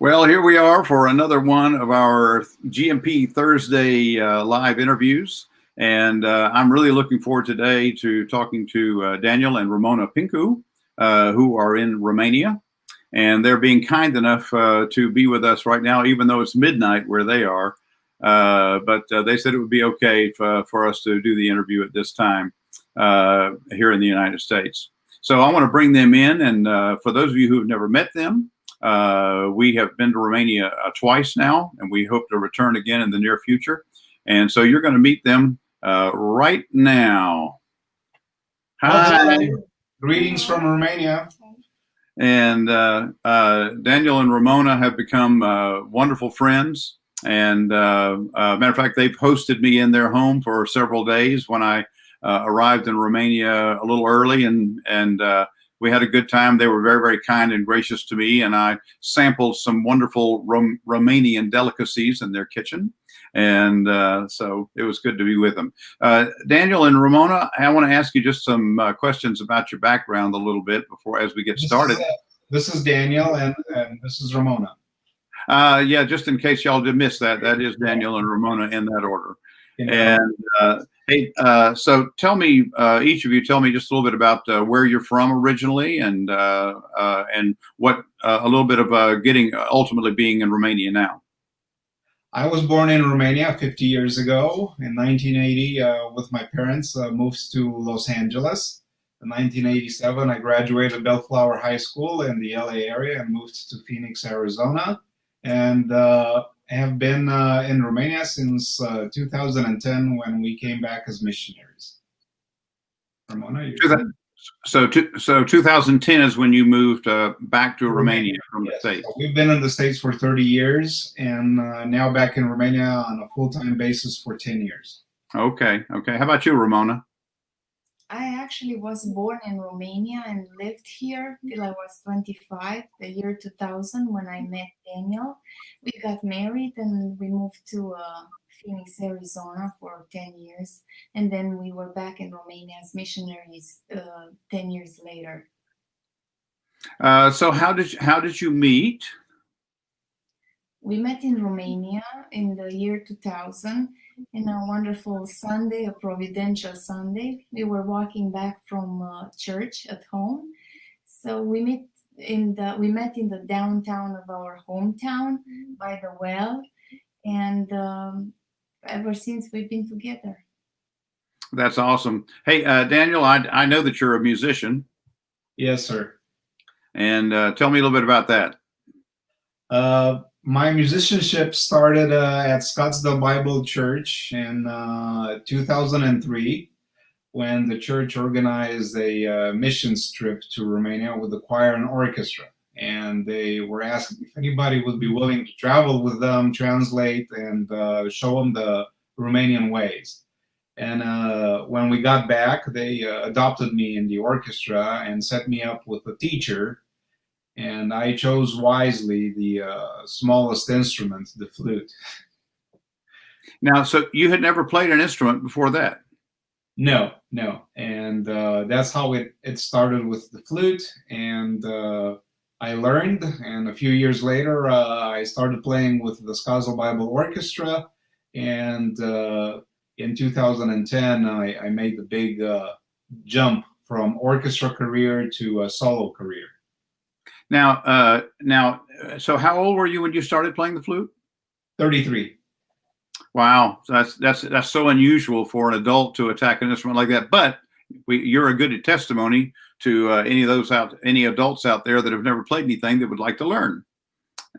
Well, here we are for another one of our GMP Thursday live interviews. And I'm really looking forward today to talking to Daniel and Ramona Pincu, who are in Romania. And they're being kind enough to be with us right now, even though it's midnight where they are. But they said it would be okay for us to do the interview at this time here in the United States. So I want to bring them in. And for those of you who have never met them, we have been to Romania twice now, and we hope to return again in the near future. And so you're going to meet them right now. Hi. Hello. Greetings from Romania. And Daniel and Ramona have become wonderful friends. And matter of fact, they've hosted me in their home for several days when I arrived in Romania a little early, and we had a good time. They were very, very kind and gracious to me, and I sampled some wonderful Romanian delicacies in their kitchen. And so it was good to be with them. Daniel and Ramona, I want to ask you just some questions about your background a little bit before as we get started. This is Daniel, and this is Ramona. Yeah, just in case y'all did miss that, that is Daniel and Ramona in that order. And hey, so tell me, each of you, tell me just a little bit about where you're from originally, and what a little bit of ultimately being in Romania now. I was born in Romania 50 years ago. In 1980, with my parents, moved to Los Angeles. In 1987, I graduated Bellflower High School in the LA area and moved to Phoenix, Arizona. And have been in Romania since 2010 when we came back as missionaries. Ramona, so 2010 is when you moved back to Romania from the States. So we've been in the States for 30 years and now back in Romania on a full-time basis for 10 years. Okay. How about you, Ramona? I actually was born in Romania and lived here till I was 25, the year 2000, when I met Daniel. We got married and we moved to Phoenix, Arizona for 10 years. And then we were back in Romania as missionaries 10 years later. So how did you meet? We met in Romania in the year 2000. In a wonderful Sunday, a providential Sunday. We were walking back from church at home. So we met in the downtown of our hometown by the well. And ever since we've been together. That's awesome. Hey, Daniel, I know that you're a musician. Yes, sir. And tell me a little bit about that. My musicianship started at Scottsdale Bible Church in 2003 when the church organized a missions trip to Romania with the choir and orchestra. And they were asking if anybody would be willing to travel with them, translate, and show them the Romanian ways. And when we got back, they adopted me in the orchestra and set me up with a teacher. And I chose wisely the smallest instrument, the flute. Now, so you had never played an instrument before that? No. And that's how it started with the flute. And I learned. And a few years later, I started playing with the Scottsdale Bible Orchestra. And in 2010, I made the big jump from orchestra career to a solo career. Now, so how old were you when you started playing the flute? 33. Wow, that's so unusual for an adult to attack an instrument like that. But you're a good testimony to any adults out there that have never played anything that would like to learn.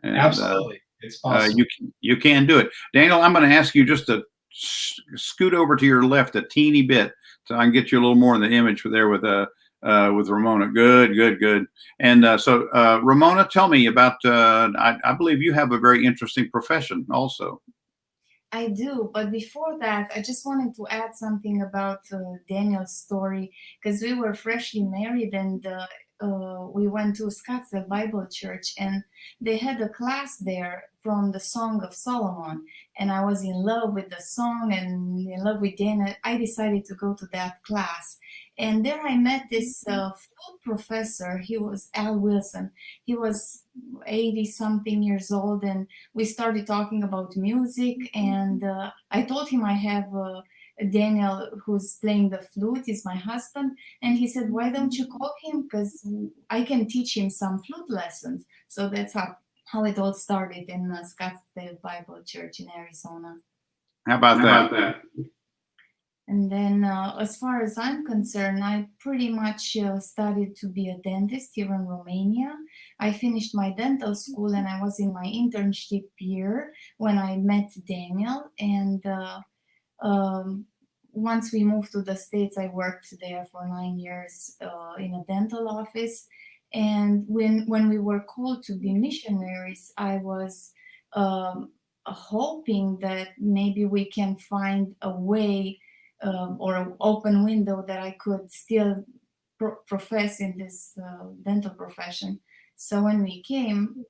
And, absolutely, it's possible. You can do it. Daniel, I'm going to ask you just to scoot over to your left a teeny bit so I can get you a little more in the image there with Ramona. Good. And so Ramona, tell me about, I believe you have a very interesting profession also. I do, but before that, I just wanted to add something about Daniel's story, because we were freshly married and we went to Scottsdale Bible Church, and they had a class there from the Song of Solomon, and I was in love with the song and in love with Daniel. I decided to go to that class, And there I met this flute professor. He was Al Wilson. He was 80 something years old, and we started talking about music. And I told him I have Daniel, who's playing the flute, is my husband. And he said, "Why don't you call him? Because I can teach him some flute lessons." So that's how it all started in Scottsdale Bible Church in Arizona. How about that? And then, as far as I'm concerned, I pretty much studied to be a dentist here in Romania. I finished my dental school and I was in my internship year when I met Daniel. And once we moved to the States, I worked there for 9 years in a dental office. And when we were called to be missionaries, I was hoping that maybe we can find a way or an open window that I could still profess in this dental profession. So when we came,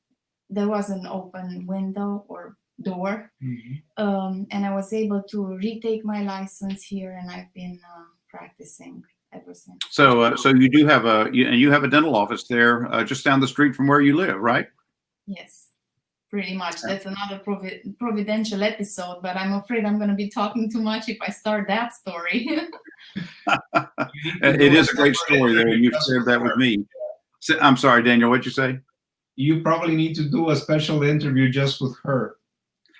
there was an open window or door, and I was able to retake my license here, and I've been practicing ever since. So you do have you have a dental office there just down the street from where you live, right? Yes. Pretty much. That's another providential episode, but I'm afraid I'm going to be talking too much if I start that story. It is a great story, though. You shared that with me. I'm sorry, Daniel, what'd you say? You probably need to do a special interview just with her.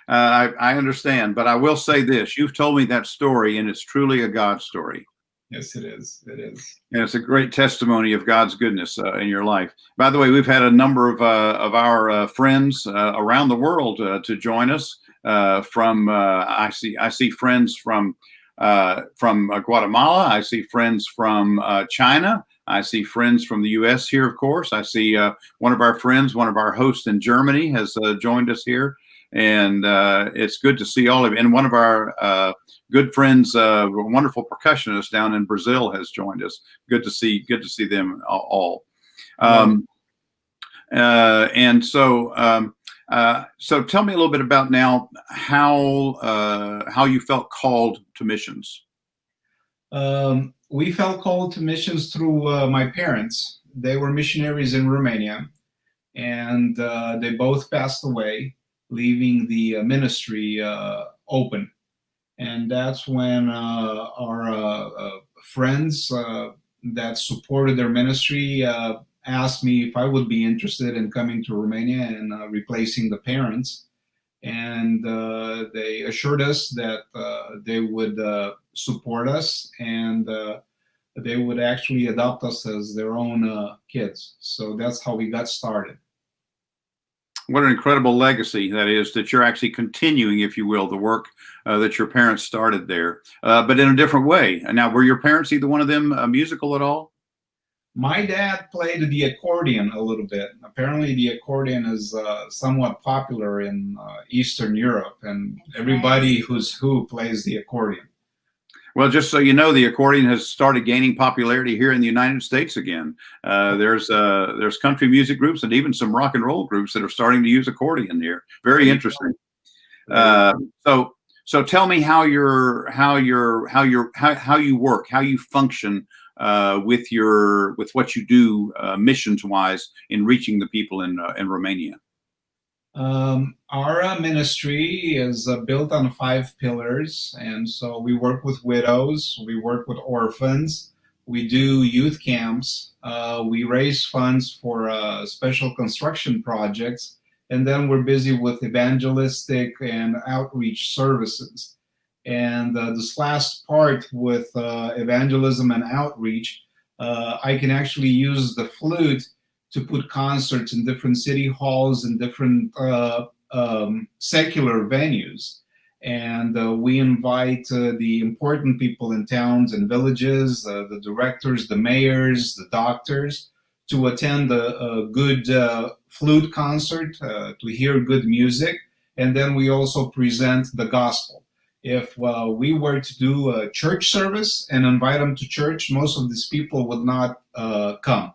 I understand, but I will say this. You've told me that story, and it's truly a God story. Yes, it is. It is. And it's a great testimony of God's goodness in your life. By the way, we've had a number of our friends around the world to join us. I see friends from Guatemala. I see friends from China. I see friends from the U.S. here, of course. I see one of our friends, one of our hosts in Germany, has joined us here. And it's good to see all of you. And one of our good friends, a wonderful percussionist down in Brazil, has joined us. Good to see them all. And so tell me a little bit about now how you felt called to missions. We felt called to missions through my parents. They were missionaries in Romania, and they both passed away, leaving the ministry open. And that's when our friends that supported their ministry asked me if I would be interested in coming to Romania and replacing the parents. And they assured us that they would support us, and they would actually adopt us as their own kids. So that's how we got started. What an incredible legacy that is, that you're actually continuing, if you will, the work that your parents started there, but in a different way. Now, were your parents, either one of them, musical at all? My dad played the accordion a little bit. Apparently, the accordion is somewhat popular in Eastern Europe, and everybody who's who plays the accordion. Well, just so you know, the accordion has started gaining popularity here in the United States again. There's country music groups and even some rock and roll groups that are starting to use accordion here. Very interesting. So tell me how you work, how you function with what you do missions wise in reaching the people in Romania. Our ministry is built on 5 pillars, and so we work with widows, we work with orphans, we do youth camps, we raise funds for special construction projects, and then we're busy with evangelistic and outreach services. And this last part with evangelism and outreach, I can actually use the flute to put concerts in different city halls and different secular venues. And we invite the important people in towns and villages, the directors, the mayors, the doctors, to attend a good flute concert, to hear good music. And then we also present the gospel. If we were to do a church service and invite them to church, most of these people would not come.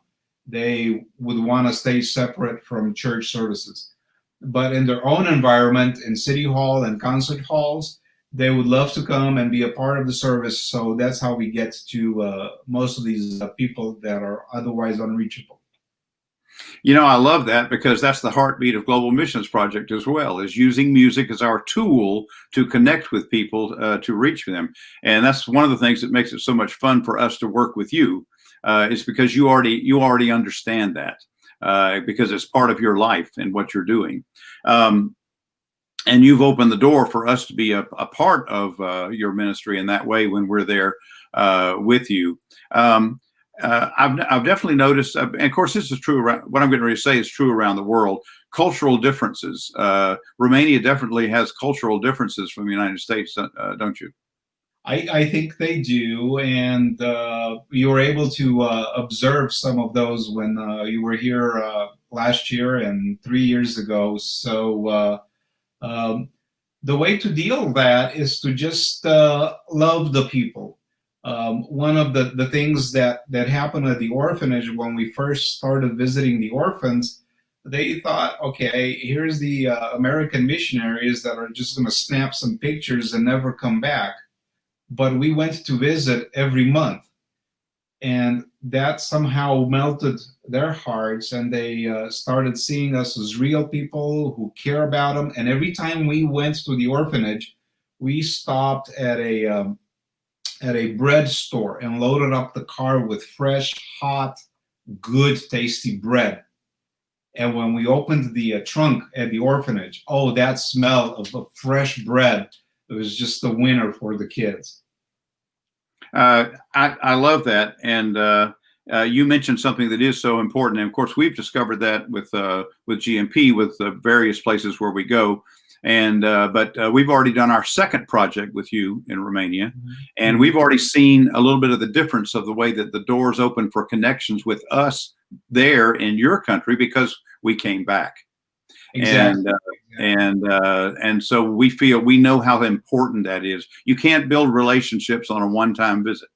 They would want to stay separate from church services. But in their own environment, in city hall and concert halls, they would love to come and be a part of the service. So that's how we get to most of these people that are otherwise unreachable. I love that because that's the heartbeat of Global Missions Project as well, is using music as our tool to connect with people, to reach them. And that's one of the things that makes it so much fun for us to work with you, is because you already understand that, because it's part of your life and what you're doing. And you've opened the door for us to be a part of your ministry in that way when we're there with you. I've definitely noticed, and of course, this is true around, what I'm getting ready to say is true around the world. Cultural differences. Romania definitely has cultural differences from the United States, don't you? I think they do, and you were able to observe some of those when you were here last year and 3 years ago. So the way to deal with that is to just love the people. One of the things that happened at the orphanage when we first started visiting the orphans, they thought, okay, here's the American missionaries that are just going to snap some pictures and never come back. But we went to visit every month, and that somehow melted their hearts, and they started seeing us as real people who care about them. And every time we went to the orphanage, we stopped at a bread store and loaded up the car with fresh, hot, good, tasty bread. And when we opened the trunk at the orphanage, oh, that smell of fresh bread, it was just a winner for the kids. I love that. And you mentioned something that is so important. And of course, we've discovered that with GMP, with the various places where we go. And but we've already done our second project with you in Romania, and we've already seen a little bit of the difference of the way that the doors open for connections with us there in your country because we came back. Exactly. And so we know how important that is. You can't build relationships on a one-time visit.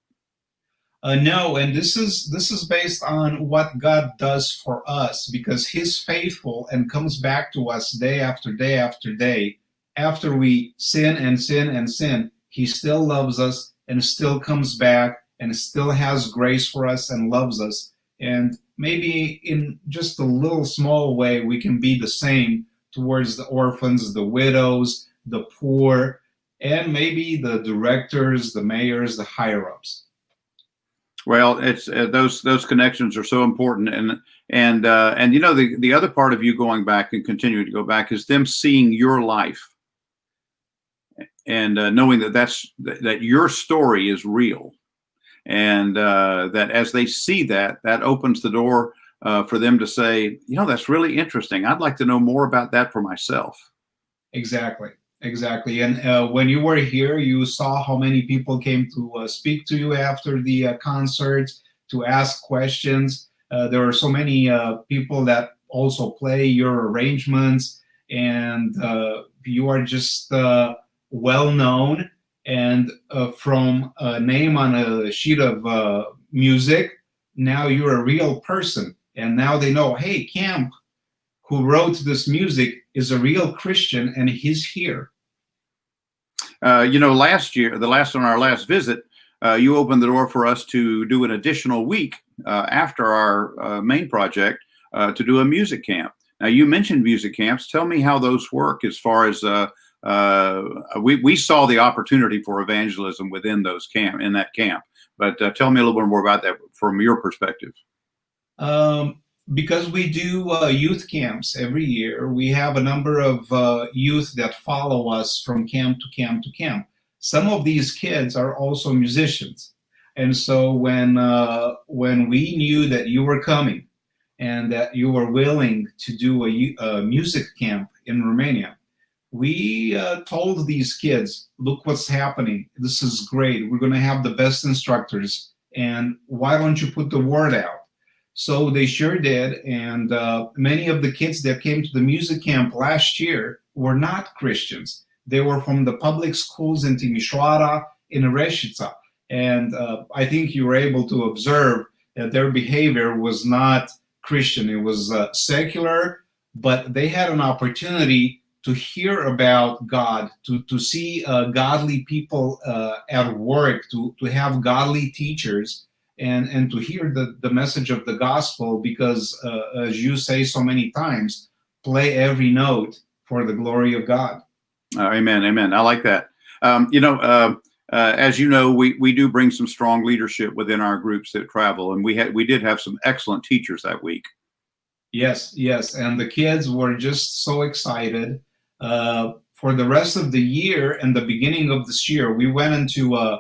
No, and this is based on what God does for us, because He's faithful and comes back to us day after day after day. After we sin and sin and sin, He still loves us and still comes back and still has grace for us and loves us. And maybe in just a little small way, we can be the same towards the orphans, the widows, the poor, and maybe the directors, the mayors, the higher-ups. Well, it's those connections are so important, and the other part of you going back and continuing to go back is them seeing your life and knowing that your story is real, and that as they see that opens the door for them to say, that's really interesting. I'd like to know more about that for myself. Exactly. And when you were here, you saw how many people came to speak to you after the concert, to ask questions. There are so many people that also play your arrangements, and you are just well known. And from a name on a sheet of music, now you're a real person. And now they know, hey, Camp, who wrote this music, is a real Christian, and he's here. Last year, on our last visit, you opened the door for us to do an additional week after our main project to do a music camp. Now, you mentioned music camps. Tell me how those work as far as we saw the opportunity for evangelism within in that camp. But tell me a little bit more about that from your perspective. Because we do youth camps every year, we have a number of youth that follow us from camp to camp to camp. Some of these kids are also musicians. And so when we knew that you were coming and that you were willing to do a music camp in Romania, we told these kids, look what's happening. This is great. We're going to have the best instructors. And why don't you put the word out? So they sure did, and many of the kids that came to the music camp last year were not Christians. They were from the public schools in Timisoara, in Orchestra, and I think you were able to observe that their behavior was not Christian. It was secular, but they had an opportunity to hear about God, to see godly people at work, to have godly teachers, and to hear the message of the gospel, because as you say so many times, play every note for the glory of God. Amen. Amen. I like that. As you know, we do bring some strong leadership within our groups that travel, and we did have some excellent teachers that week. Yes, and the kids were just so excited. For the rest of the year and the beginning of this year, we went into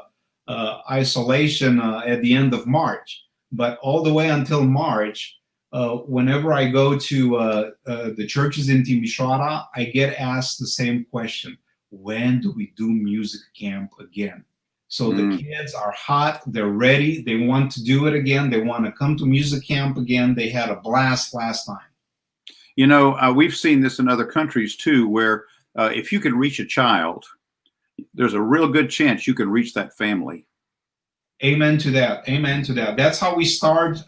isolation at the end of March. But all the way until March, whenever I go to the churches in Timisoara, I get asked the same question: when do we do music camp again? So the kids are hot, they're ready, they want to do it again, they want to come to music camp again. They had a blast last time. You know, we've seen this in other countries too, where if you can reach a child, there's a real good chance you can reach that family. Amen to that. Amen to that. That's how we start.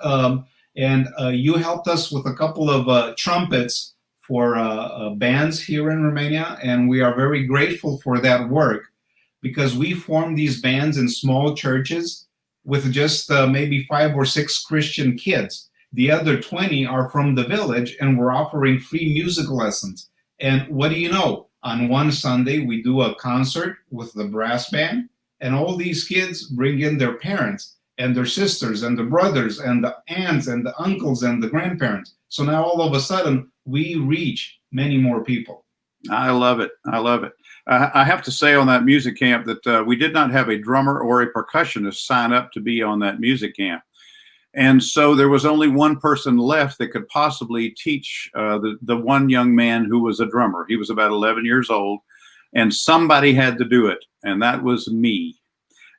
And you helped us with a couple of trumpets for bands here in Romania, and we are very grateful for that work, because we form these bands in small churches with just maybe 5 or 6 Christian kids. The other 20 are from the village, and we're offering free music lessons. And what do you know? On one Sunday, we do a concert with the brass band, and all these kids bring in their parents and their sisters and the brothers and the aunts and the uncles and the grandparents. So now all of a sudden, we reach many more people. I love it. I love it. I have to say on that music camp that we did not have a drummer or a percussionist sign up to be on that music camp. And so there was only one person left that could possibly teach the one young man who was a drummer. He was about 11 years old, and somebody had to do it, and that was me.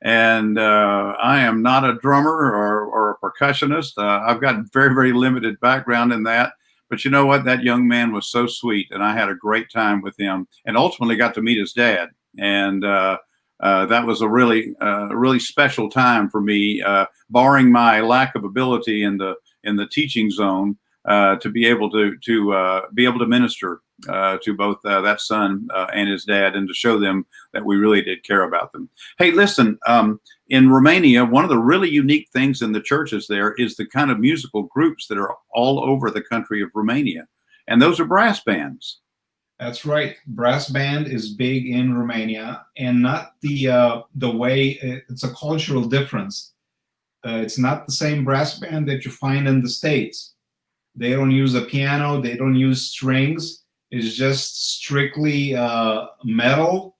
And I am not a drummer or a percussionist. I've got very, very limited background in that. But you know what? That young man was so sweet, and I had a great time with him, and ultimately got to meet his dad. And that was a really special time for me, barring my lack of ability in the teaching zone, to be able to minister to both that son and his dad, and to show them that we really did care about them. Hey, listen, in Romania, one of the really unique things in the churches there is the kind of musical groups that are all over the country of Romania, and those are brass bands. That's right. Brass band is big in Romania, and not the way it's a cultural difference. It's not the same brass band that you find in the States. They don't use a piano. They don't use strings. It's just strictly metal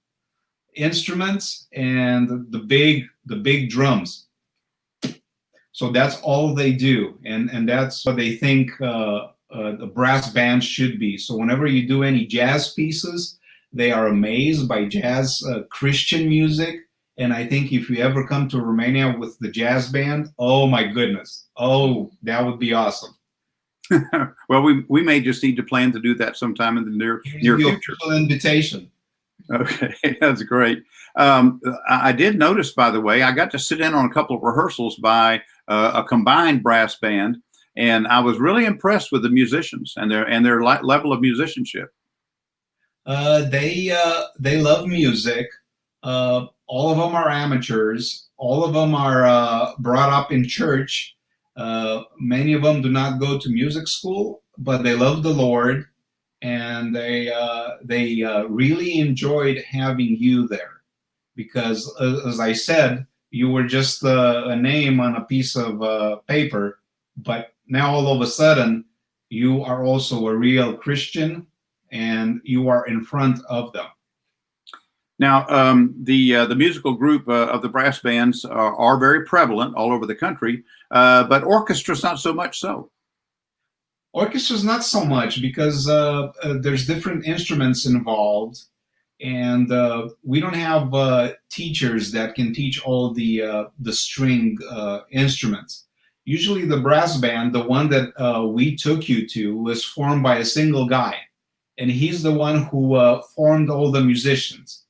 instruments and the big drums. So that's all they do, and that's what they think the brass band should be. So whenever you do any jazz pieces, they are amazed by jazz Christian music. And I think if you ever come to Romania with the jazz band, oh my goodness, oh, that would be awesome. Well, we may just need to plan to do that sometime in the near future. Invitation. Okay, that's great. I did notice, by the way, I got to sit in on a couple of rehearsals by a combined brass band, and I was really impressed with the musicians and their level of musicianship. They love music. All of them are amateurs. All of them are brought up in church. Many of them do not go to music school, but they love the Lord, and they really enjoyed having you there, because as I said, you were just a name on a piece of paper, but now all of a sudden you are also a real Christian, and you are in front of them. Now, the musical group of the brass bands are very prevalent all over the country, but orchestras not so much so. Orchestras not so much, because there's different instruments involved, and we don't have teachers that can teach all the string instruments. Usually the brass band, the one that we took you to, was formed by a single guy, and he's the one who formed all the musicians.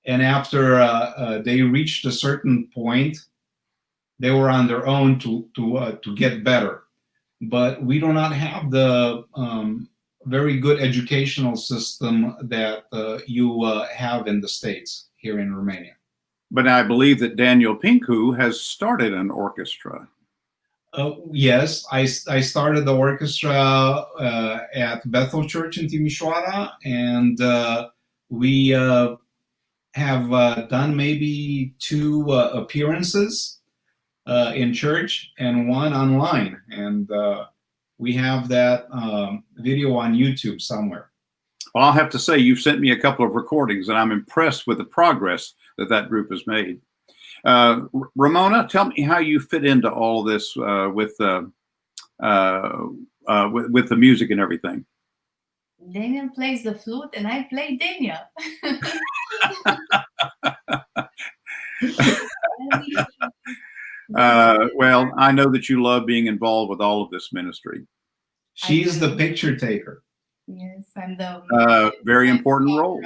And after they reached a certain point, they were on their own to get better. But we do not have the very good educational system that you have in the States here in Romania. But I believe that Daniel Pincu has started an orchestra. Yes, I started the orchestra at Bethel Church in Timisoara, and we have done maybe 2 appearances in church and 1 online, and we have that video on YouTube somewhere. Well, I'll have to say you've sent me a couple of recordings, and I'm impressed with the progress that group has made. Ramona, tell me how you fit into all this with the music and everything. Daniel plays the flute, and I play Daniel. Well, I know that you love being involved with all of this ministry. She's the picture taker. Yes, I'm the very important role.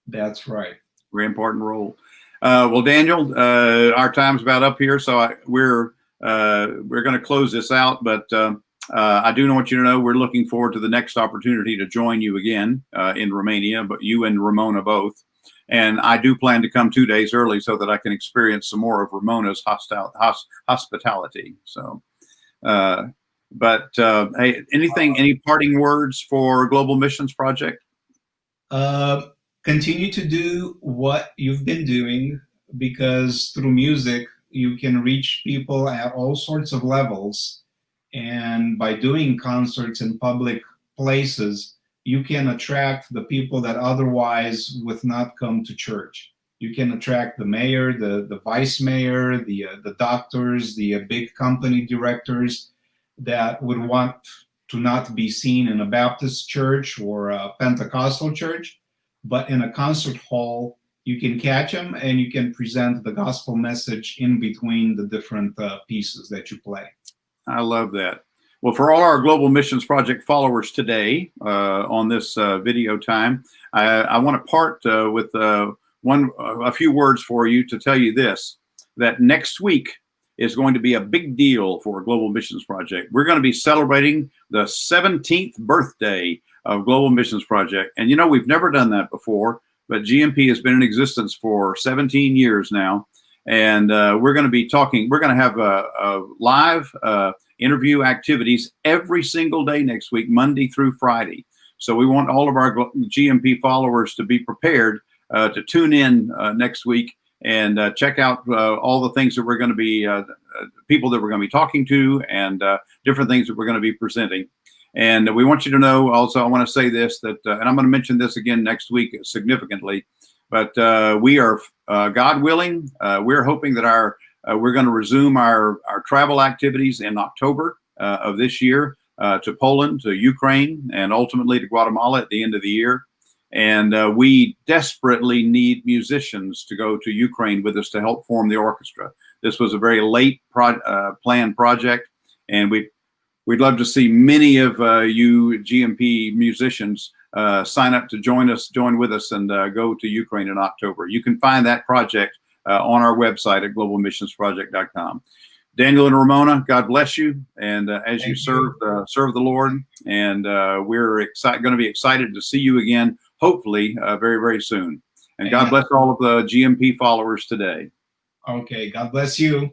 That's right. Very important role. Well, Daniel, our time's about up here, so we're going to close this out. But I do want you to know we're looking forward to the next opportunity to join you again in Romania, but you and Ramona both. And I do plan to come 2 days early so that I can experience some more of Ramona's hospitality. So, hey, any parting words for Global Missions Project? Continue to do what you've been doing, because through music, you can reach people at all sorts of levels. And by doing concerts in public places, you can attract the people that otherwise would not come to church. You can attract the mayor, the vice mayor, the doctors, the big company directors that would want to not be seen in a Baptist church or a Pentecostal church, but in a concert hall. You can catch them and you can present the gospel message in between the different pieces that you play. I love that. Well, for all our Global Missions Project followers today on this video time, I want to part with a few words for you to tell you this, that next week is going to be a big deal for Global Missions Project. We're going to be celebrating the 17th birthday of Global Missions Project. And you know, we've never done that before, but GMP has been in existence for 17 years now. And we're going to be talking, we're going to have a live interview activities every single day next week, Monday through Friday. So we want all of our GMP followers to be prepared to tune in next week and check out all the things that we're going to be, people that we're going to be talking to, and different things that we're going to be presenting. And we want you to know also, I want to say this, that, and I'm going to mention this again next week significantly, but we are, God willing, we're hoping that we're going to resume our travel activities in October of this year to Poland, to Ukraine, and ultimately to Guatemala at the end of the year. And we desperately need musicians to go to Ukraine with us to help form the orchestra. This was a very late planned project, and we'd love to see many of you GMP musicians sign up to join with us and go to Ukraine in October. You can find that project on our website at globalmissionsproject.com. Daniel and Ramona, God bless you, and as you serve the Lord, and we're going to be excited to see you again, hopefully very, very soon. And God bless all of the GMP followers today. Okay, God bless you.